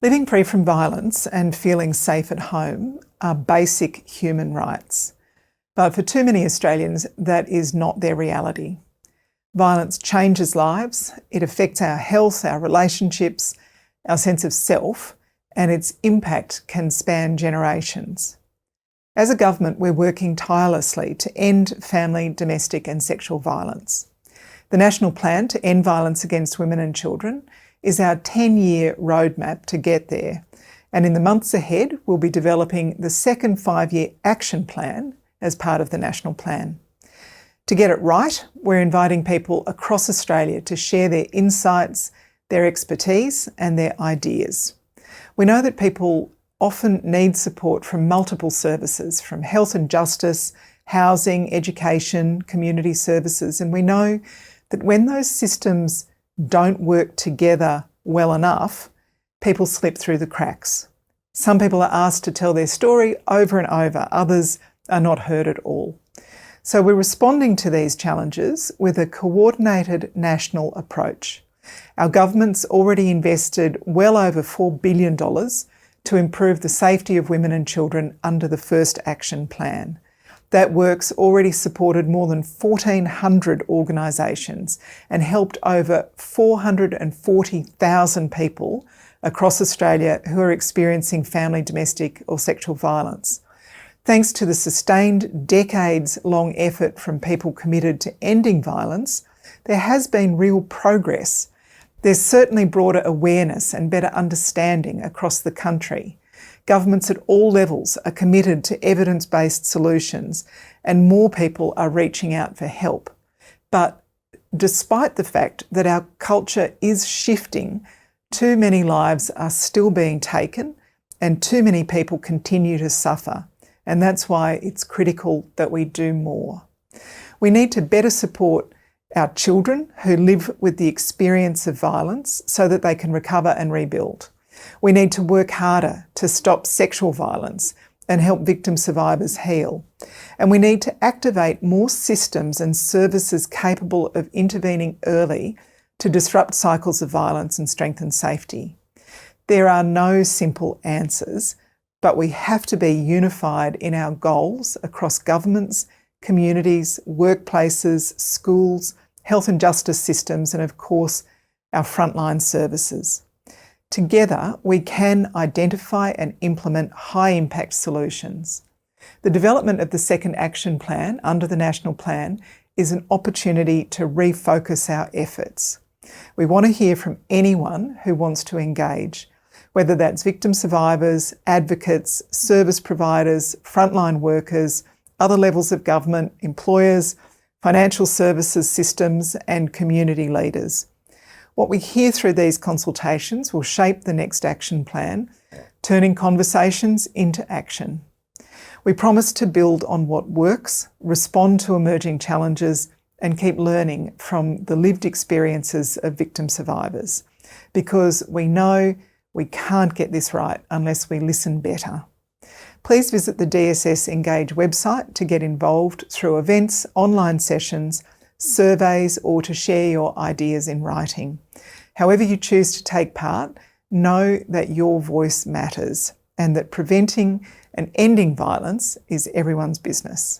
Living free from violence and feeling safe at home are basic human rights. But for too many Australians, that is not their reality. Violence changes lives, it affects our health, our relationships, our sense of self, and its impact can span generations. As a government, we're working tirelessly to end family, domestic and sexual violence. The National Plan to End Violence Against Women and Children is our 10-year roadmap to get there. And in the months ahead, we'll be developing the second 5-year action plan as part of the National Plan. To get it right, we're inviting people across Australia to share their insights, their expertise and their ideas. We know that people often need support from multiple services, from health and justice, housing, education, community services, and we know that when those systems don't work together well enough, people slip through the cracks. Some people are asked to tell their story over and over, others are not heard at all. So we're responding to these challenges with a coordinated national approach. Our government's already invested well over $4 billion to improve the safety of women and children under the first action plan. That work's already supported more than 1,400 organisations and helped over 440,000 people across Australia who are experiencing family, domestic or sexual violence. Thanks to the sustained decades-long effort from people committed to ending violence, there has been real progress. There's certainly broader awareness and better understanding across the country. Governments at all levels are committed to evidence-based solutions and more people are reaching out for help. But despite the fact that our culture is shifting, too many lives are still being taken and too many people continue to suffer. And that's why it's critical that we do more. We need to better support our children who live with the experience of violence so that they can recover and rebuild. We need to work harder to stop sexual violence and help victim survivors heal. And we need to activate more systems and services capable of intervening early to disrupt cycles of violence and strengthen safety. There are no simple answers, but we have to be unified in our goals across governments, communities, workplaces, schools, health and justice systems, and of course, our frontline services. Together, we can identify and implement high-impact solutions. The development of the second action plan under the National Plan is an opportunity to refocus our efforts. We want to hear from anyone who wants to engage, whether that's victim survivors, advocates, service providers, frontline workers, other levels of government, employers, financial services systems, and community leaders. What we hear through these consultations will shape the next action plan, turning conversations into action. We promise to build on what works, respond to emerging challenges, and keep learning from the lived experiences of victim survivors, because we know we can't get this right unless we listen better. Please visit the DSS Engage website to get involved through events, online sessions, surveys, or to share your ideas in writing. However you choose to take part, know that your voice matters and that preventing and ending violence is everyone's business.